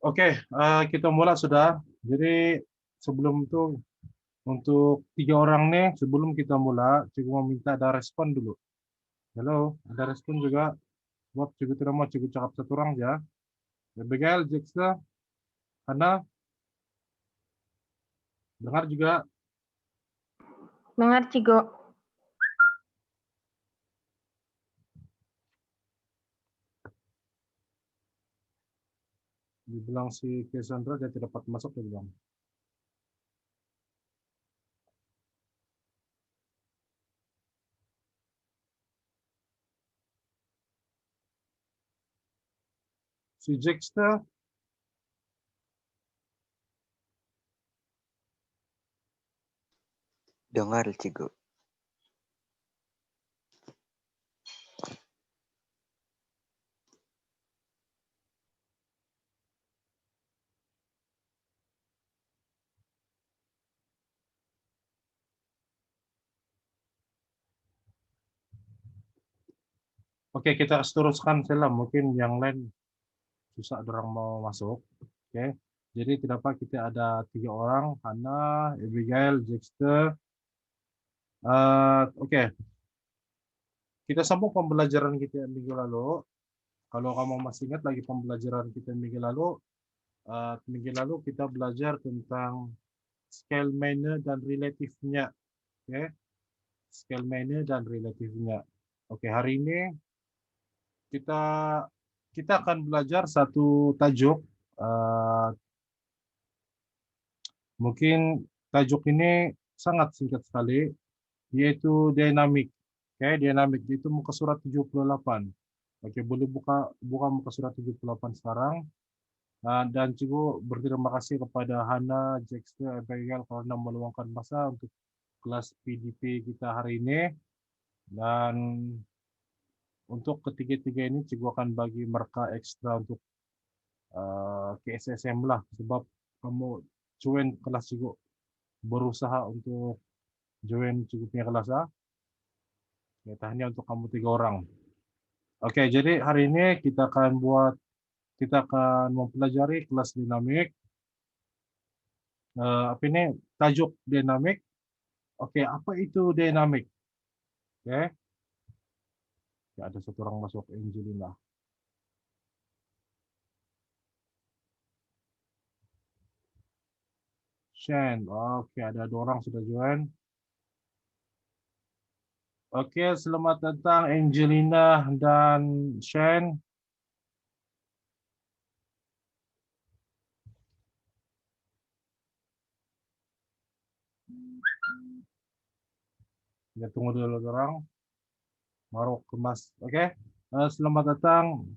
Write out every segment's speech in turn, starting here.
Oke, kita mulai sudah. Jadi sebelum itu untuk 3 orang nih, sebelum kita mulai, cikgu mau minta ada respon dulu. Halo, ada respon juga. Buat cikgu tidak mau cikgu cakap satu orang ya. Abigail, Jeksa, Hana, dengar juga. Dengar, Cigo. Dibilang si Cassandra dia tidak dapat masuk, dia bilang. Si Jeksa, Dengar, Cigo. oke kita teruskan saja. Mungkin yang lain susah orang mau masuk. Oke, jadi tidak apa kita ada 3 orang, Hana, Abigail, Jeksa. Oke, kita sambung pembelajaran kita minggu lalu. Kalau kamu masih ingat lagi pembelajaran kita minggu lalu kita belajar tentang scale manner dan relatifnya. Oke, scale manner dan relatifnya. Oke, hari ini kita kita akan belajar satu tajuk. eh, Mungkin tajuk ini sangat singkat sekali, yaitu dynamic. Oke, dynamic itu muka surat 78. Oke, boleh buka muka surat 78 sekarang. Dan cikgu berterima kasih kepada Hana, Jexter, Abigail karena meluangkan masa untuk kelas PDP kita hari ini. Dan untuk ketiga-tiga ini cikgu akan bagi mereka ekstra untuk ke SSM lah, sebab kamu join kelas cikgu, berusaha untuk join cikgu punya kelas lah. Ya, hanya untuk kamu 3 orang. Oke, jadi hari ini kita akan mempelajari kelas dinamik. Apa ini? Tajuk dinamik. Oke, apa itu dinamik? Oke, ya, ada satu orang masuk, Angelina. Shen, oke, ada 2 orang sudah join. Oke, selamat datang Angelina dan Shen. Kita tunggu dulu orang, baru kemas. Oke, selamat datang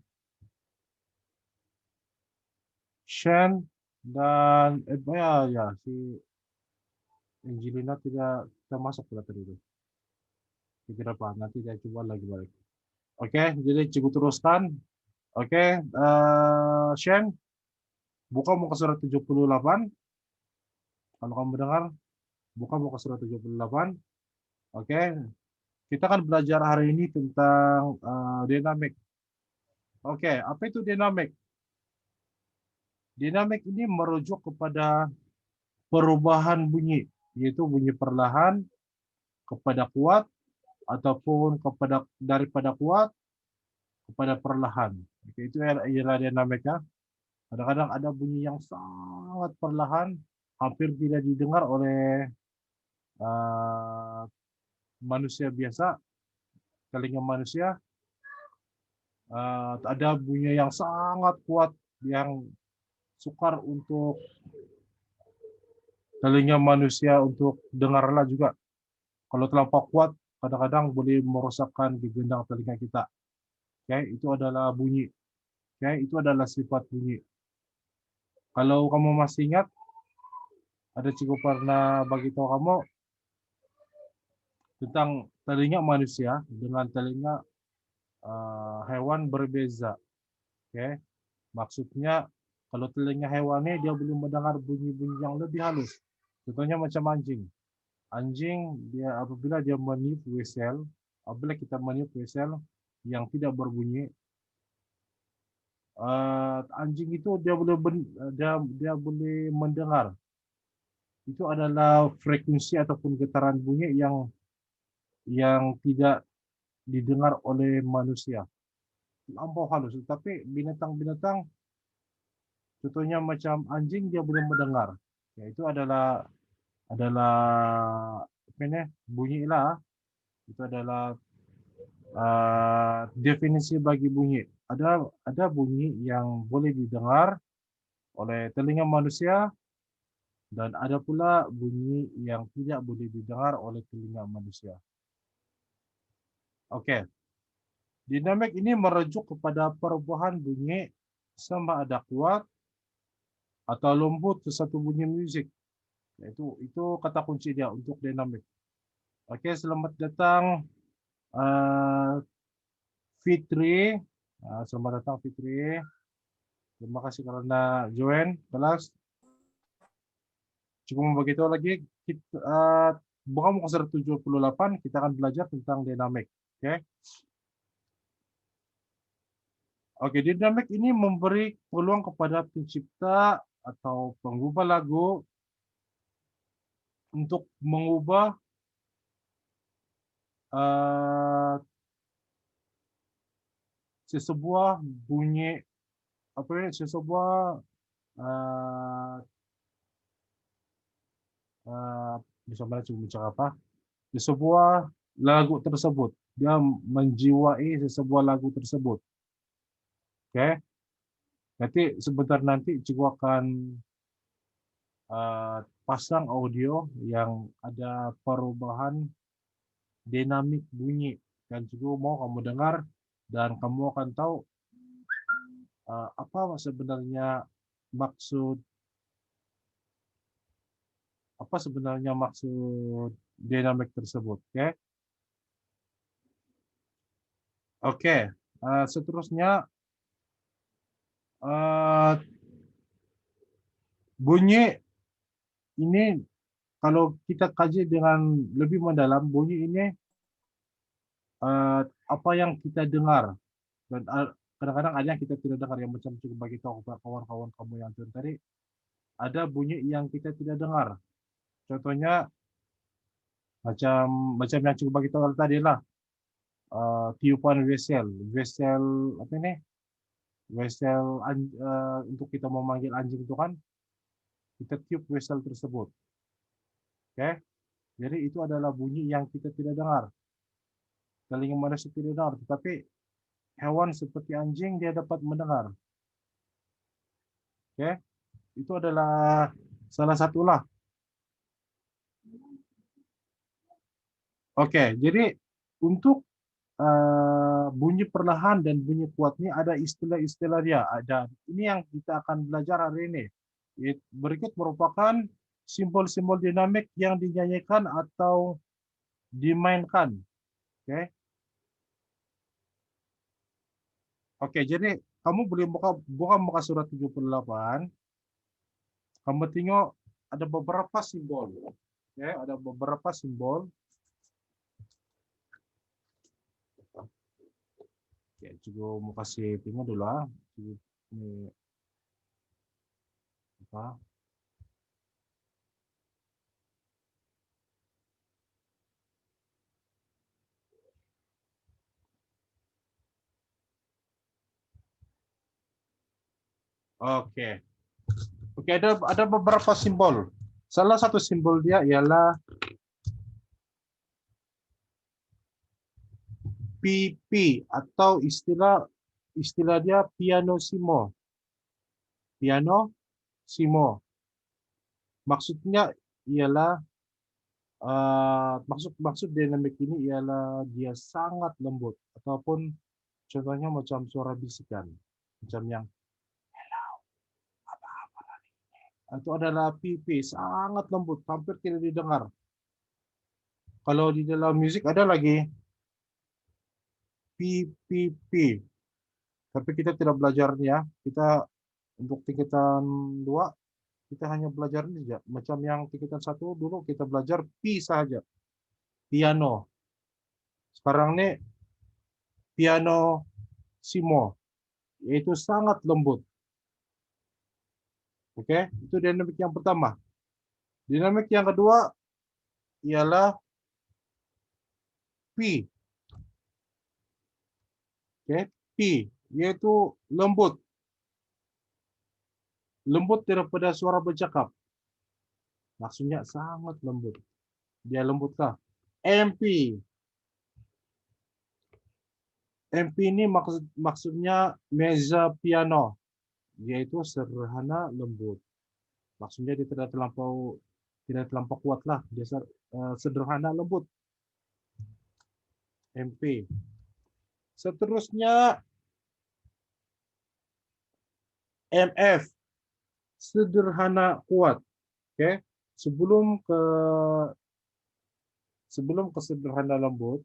Shen dan ya si Angelina tidak masuk pada tadi itu. Tidak apa, nanti saya coba lagi balik. Oke, jadi cikgu teruskan. Oke, Shen, buka muka surat 78. Kalau kamu dengar, buka muka surat 78. Oke, kita akan belajar hari ini tentang dinamik. Oke, apa itu dinamik? Dinamik ini merujuk kepada perubahan bunyi, yaitu bunyi perlahan kepada kuat ataupun daripada kuat kepada perlahan. Oke, itu ialah dinamika. Kadang-kadang ada bunyi yang sangat perlahan, hampir tidak didengar oleh uh, manusia biasa, telinga manusia. Ada bunyi yang sangat kuat yang sukar untuk telinga manusia untuk dengarlah juga. Kalau terlampau kuat, kadang-kadang boleh merosakkan di gendang telinga kita. Oke, itu adalah bunyi. Oke, itu adalah sifat bunyi. Kalau kamu masih ingat, ada cikgu pernah bagi tahu kamu tentang telinga manusia dengan telinga hewan berbeza. Oke, maksudnya kalau telinga hewannya dia boleh mendengar bunyi-bunyi yang lebih halus. Contohnya macam anjing. Anjing dia apabila dia meniup whistle, apabila kita meniup whistle yang tidak berbunyi, Anjing itu dia boleh mendengar. Itu adalah frekuensi ataupun getaran bunyi yang tidak didengar oleh manusia. Lampau halus. Tapi binatang-binatang, contohnya macam anjing, dia boleh mendengar. Ya, itu adalah apa ini, bunyi lah. Itu adalah definisi bagi bunyi. Ada bunyi yang boleh didengar oleh telinga manusia, dan ada pula bunyi yang tidak boleh didengar oleh telinga manusia. Oke. Dinamik ini merujuk kepada perubahan bunyi sama ada kuat atau lembut sesuatu bunyi musik. Itu kata kunci dia untuk dinamik. Oke, selamat datang Fitri. Selamat datang Fitri. Terima kasih karena join kelas. Cuma begitu lagi, kita buka muka surat 78, kita akan belajar tentang dinamik. Oke. Oke, dinamik ini memberi peluang kepada pencipta atau pengubah lagu untuk mengubah sesebuah bunyi, apa ini, sesebuah bisa baca apa? Sesebuah lagu tersebut. Dia menjiwai sesebuah lagu tersebut. Oke. Nanti sebentar nanti cikgu akan pasang audio yang ada perubahan dinamik bunyi, dan cikgu mau kamu dengar dan kamu akan tahu apa sebenarnya maksud dinamik tersebut. Oke. Oke. Seterusnya bunyi ini, kalau kita kaji dengan lebih mendalam, bunyi ini apa yang kita dengar, dan kadang-kadang ada yang kita tidak dengar, yang macam cukup bagi tahu kawan-kawan kamu yang tadi, ada bunyi yang kita tidak dengar. Contohnya macam yang cukup bagi tahu tadi lah, tiupan whistle apa ini, whistle untuk kita memanggil anjing itu kan, kita tiup whistle tersebut. Oke, jadi itu adalah bunyi yang kita tidak dengar, telinga manusia tidak dengar, tetapi hewan seperti anjing dia dapat mendengar. Oke, itu adalah salah satulah. Oke, jadi untuk bunyi perlahan dan bunyi kuat ini ada istilah-istilah dia. Ada ini yang kita akan belajar hari ini. Berikut merupakan simbol-simbol dinamik yang dinyanyikan atau dimainkan. Oke. Oke, jadi kamu boleh buka muka surat 78. Kamu tengok ada beberapa simbol. Oke, ada beberapa simbol. Oke, juga mau kasih tengok dulu lah. Ini apa? Oke. Oke, ada beberapa simbol. Salah satu simbol dia ialah PP atau istilah dia pianissimo. Pianissimo. Maksudnya ialah maksud dinamik ini ialah dia sangat lembut, ataupun contohnya macam suara bisikan, macam yang hello, apa-apa hari ini. Itu adalah PP, sangat lembut, hampir tidak didengar. Kalau di dalam musik ada lagi PPP, tapi kita tidak belajarnya. Kita untuk tingkatan 2 kita hanya belajar ini saja. Macam yang tingkatan 1 dulu kita belajar P saja, piano. Sekarang ini piano simo. yaitu sangat lembut. Oke, itu dinamik yang pertama. Dinamik yang kedua ialah P. Oke, P yaitu lembut. Lembut daripada suara bercakap. Maksudnya sangat lembut. Dia lembutkah? MP. MP ini maksudnya mezza piano, yaitu sederhana lembut. Maksudnya dia tidak terlampau kuat lah. Dia sederhana lembut. MP. Seterusnya MF. Sederhana kuat. Oke. Sebelum ke sederhana lembut,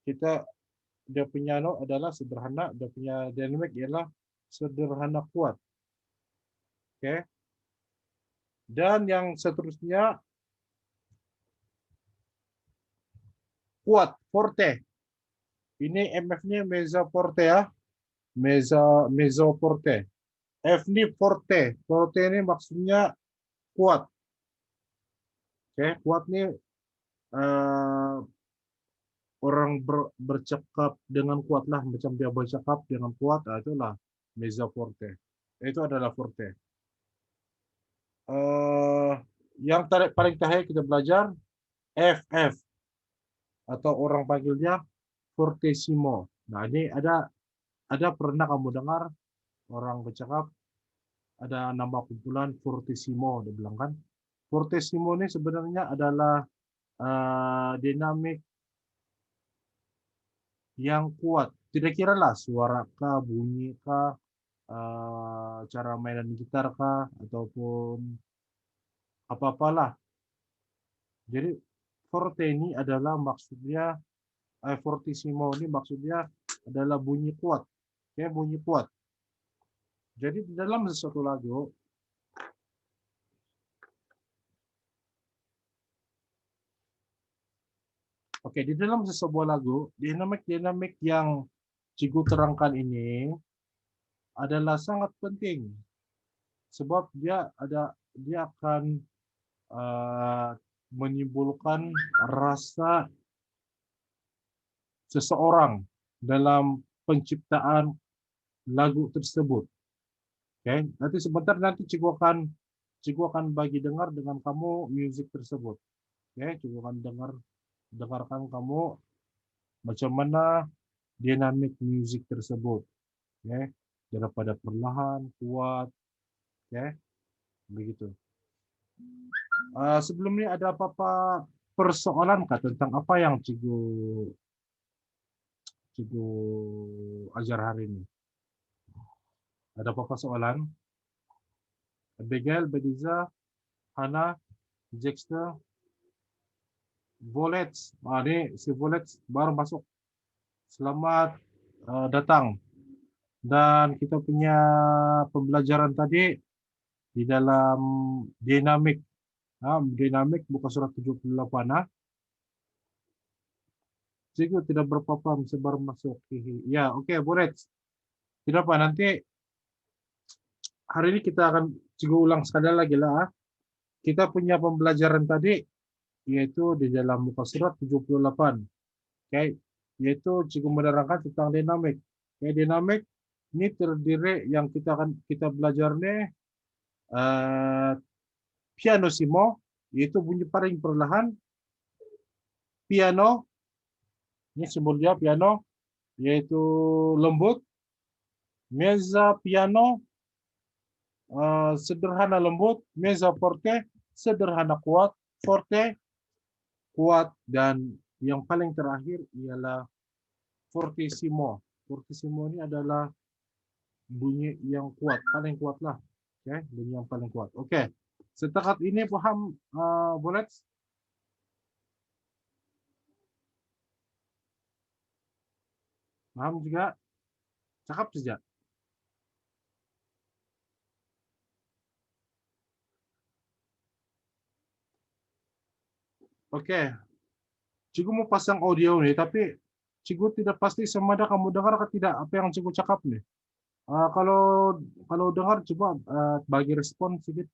dia punya adalah sederhana, dia punya dinamik ialah sederhana kuat. Oke. Dan yang seterusnya kuat, forte. Ini MF-nya mezza forte ya. Mezzo forte. F ini forte. Forte ini maksudnya kuat. Oke, kuat nih orang bercakap dengan kuat lah, macam dia bercakap dengan kuat, itulah mezzo forte. Itu adalah forte. Yang paling terakhir kita belajar FF atau orang panggilnya fortissimo. Nah, ini ada pernah kamu dengar orang bercakap ada nama kumpulan fortissimo, dia bilang kan. Fortissimo ini sebenarnya adalah dinamik yang kuat. Tidak kira lah suara kah, bunyi kah, cara mainan gitar kah, ataupun apa-apalah. Jadi forte ini adalah maksudnya, fortissimo ini maksudnya adalah bunyi kuat. Ya, bunyi kuat. Jadi di dalam sesuatu lagu, oke, di dalam sebuah lagu, dinamik-dinamik yang Cigu terangkan ini adalah sangat penting. Sebab dia akan menimbulkan rasa seseorang dalam penciptaan lagu tersebut. Oke, nanti sebentar Cigu akan bagi dengar dengan kamu musik tersebut. Oke, Cigu akan dengarkan kamu macam mana dinamik musik tersebut. Oke, daripada perlahan, kuat, oke, begitu. Sebelumnya ada apa-apa persoalan kah tentang apa yang Cigu ajar hari ini? Ada apa-apa soalan? Abigail, Bediza, Hana, Jexter, Volets. Ini si Volets baru masuk. Selamat datang. Dan kita punya pembelajaran tadi di dalam dinamik. Dinamik buka surat 78. Cikgu tidak berapa-apa, baru masuk. Ya, oke, Volets. Tidak apa, nanti hari ini kita akan Cikgu ulang sekali lagi lah. Kita punya pembelajaran tadi yaitu di dalam muka surat 78. Oke, yaitu Cikgu menerangkan tentang dinamik. Oke, dinamik ini terdiri yang kita belajar nih pianissimo yaitu bunyi paling perlahan, piano ini simbolnya piano yaitu lembut, mezza piano sederhana lembut, mezza forte sederhana kuat, forte kuat, dan yang paling terakhir ialah fortissimo. Fortissimo ini adalah bunyi yang kuat, paling kuat lah. Oke, bunyi yang paling kuat. Oke, setakat ini paham, Bulet? Paham juga? Cakap saja. Oke, Cikgu mau pasang audio nih, tapi Cigu tidak pasti semada kamu dengar atau tidak apa yang Cigu cakap nih. Kalau dengar coba bagi respon sedikit.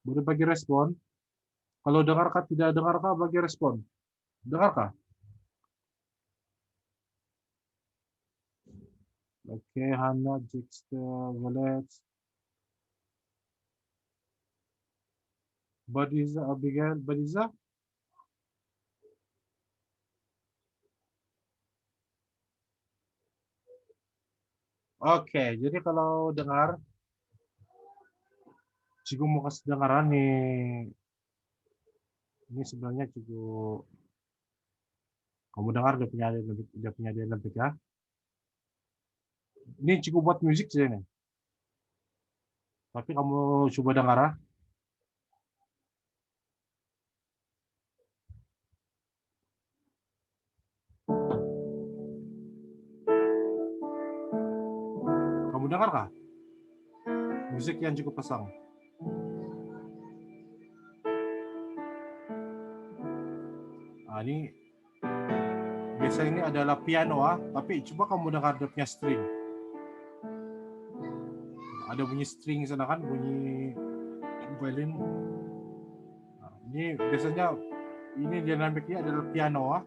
Boleh bagi respon. Kalau dengarkah tidak dengarkah bagi respon. Dengarkah? Oke, Hana, Jixter, Violet, Badiza, Abigail, Badiza. Oke, jadi kalau dengar, Cigu mau kasih dengaran nih. Ini sebenarnya Cigu, kamu dengar dia punya dia lebih ya. Ini Cigu buat musik saja nih. Tapi kamu coba dengar ya. Kamu dengar kah? Musik yang cukup pasang. Ini biasa ini adalah piano tapi coba kamu dengar dia punya string. Ada bunyi string sana kan, bunyi violin. Ini biasanya ini dinamiknya adalah piano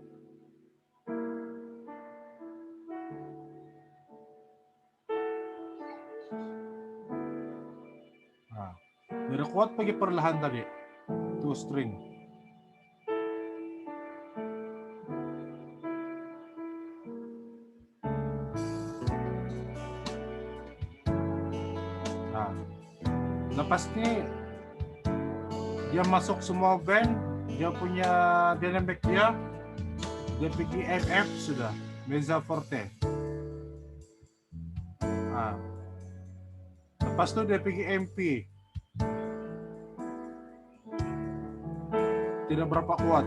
Dari kuat pergi perlahan tadi. Tuh string. Lepas ini dia masuk semua band, dia punya dynamic dia pergi MF sudah, mezza forte. Lepas itu dia pergi MP. Tidak berapa kuat.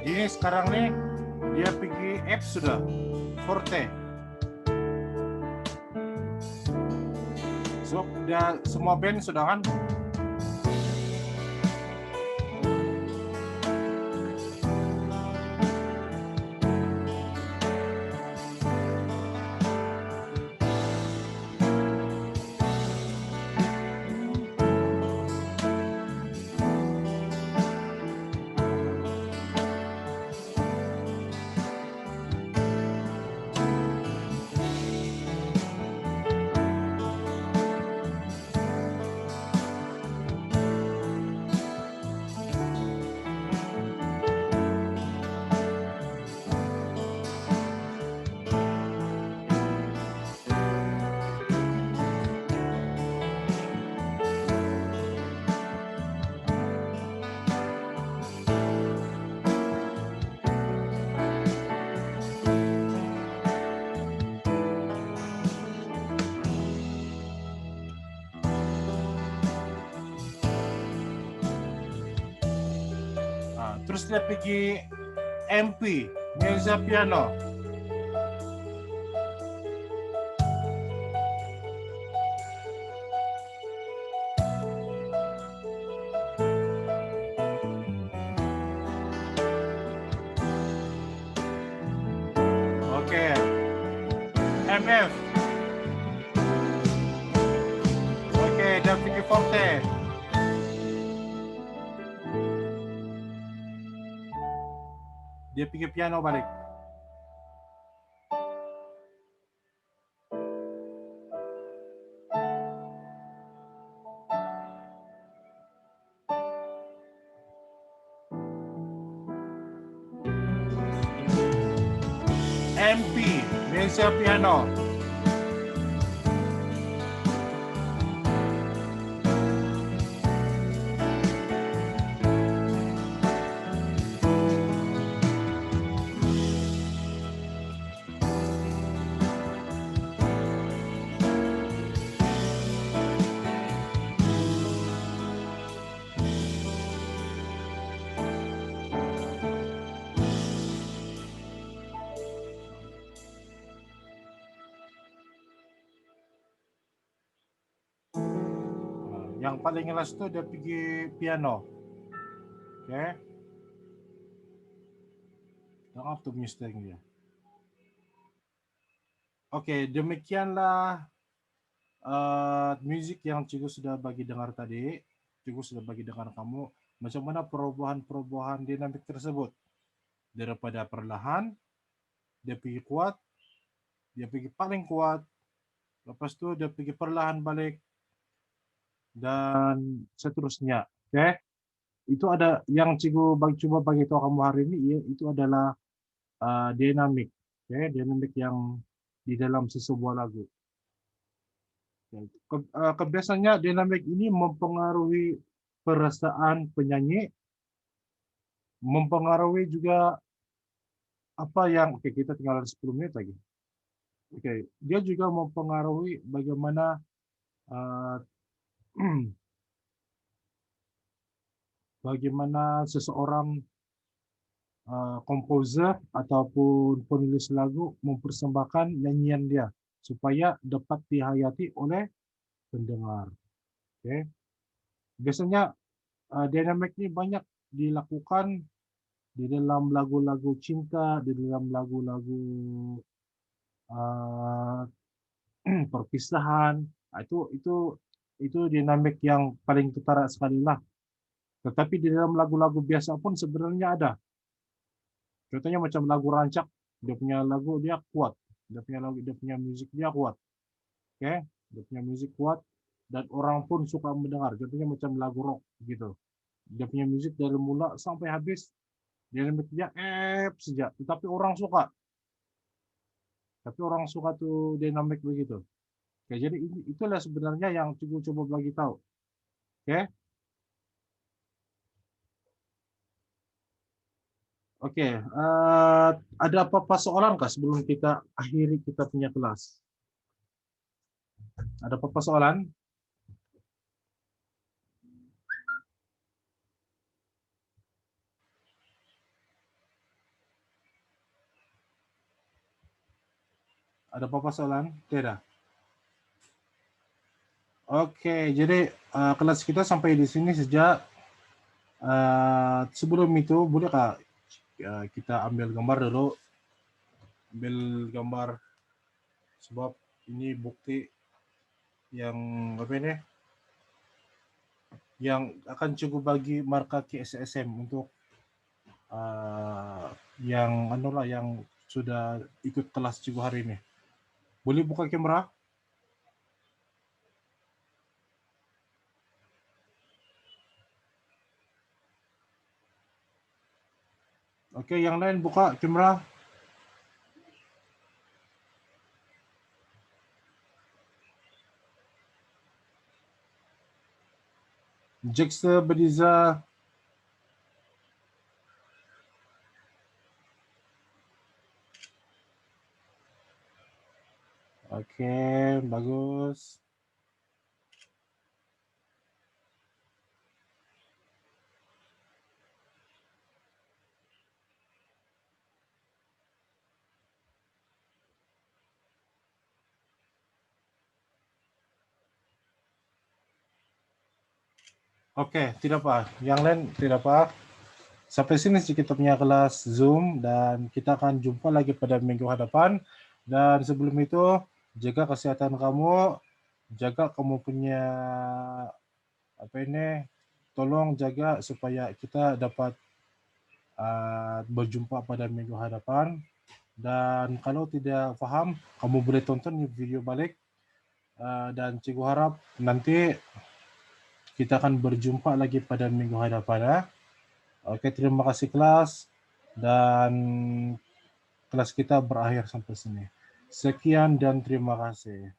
Jadi sekarang nih dia pergi F sudah, forte. So, dia semua band sudah kan? Terus dia pergi MP, mezza piano. Oke. MF. Oke, dia pergi forte. Dia pergi piano balik. MP, mezza piano. Yang paling last tuh dia pergi piano. Oke. Tengok tuh music dia. Oke, demikianlah musik yang cikgu sudah bagi dengar tadi. Cikgu sudah bagi dengar kamu macam mana perubahan-perubahan dinamik tersebut. Daripada perlahan, dia pergi kuat, dia pergi paling kuat, lepas itu dia pergi perlahan balik, dan seterusnya. Oke? Itu ada yang cikgu coba bagi tahu kamu hari ini, itu adalah dinamik. Oke? Dinamik yang di dalam sebuah lagu. Kebiasaannya dinamik ini mempengaruhi perasaan penyanyi, mempengaruhi juga apa yang kita tinggal 10 menit lagi. Dia juga mempengaruhi bagaimana bagaimana seseorang komposer ataupun penulis lagu mempersembahkan nyanyian dia supaya dapat dihayati oleh pendengar. Biasanya dinamik ini banyak dilakukan di dalam lagu-lagu cinta, di dalam lagu-lagu perpisahan. Itu dinamik yang paling ketara sekali lah. Tetapi di dalam lagu-lagu biasa pun sebenarnya ada. Contohnya macam lagu rancak, dia punya lagu dia kuat, dia punya musik dia kuat. Dia punya musik kuat dan orang pun suka mendengar. Contohnya macam lagu rock gitu. Dia punya musik dari mula sampai habis dinamiknya saja, tetapi orang suka. Tapi orang suka tuh dinamik begitu. Jadi itulah sebenarnya yang cikgu coba bagi tahu. Oke, ada apa-apa soalan kah sebelum kita akhiri kita punya kelas? Ada apa-apa soalan? Ada apa-apa soalan? Tidak. Oke, jadi kelas kita sampai di sini saja. Sebelum itu, bolehkah kita ambil gambar dulu? Ambil gambar, sebab ini bukti yang apa ini? Yang akan cukup bagi marka KSSM untuk yang yang sudah ikut kelas cikgu hari ini. Boleh buka kamera? Oke, yang lain buka kamera. Jaksa Bediza. Oke, bagus. Oke, tidak apa. Yang lain tidak apa. Sampai sini sih kita punya kelas Zoom dan kita akan jumpa lagi pada minggu hadapan. Dan sebelum itu, jaga kesehatan kamu, jaga kamu punya tolong jaga supaya kita dapat berjumpa pada minggu hadapan. Dan kalau tidak paham, kamu boleh tonton video balik. Dan cikgu harap nanti kita akan berjumpa lagi pada minggu hadapan ya. Oke, terima kasih kelas, dan kelas kita berakhir sampai sini. Sekian dan terima kasih.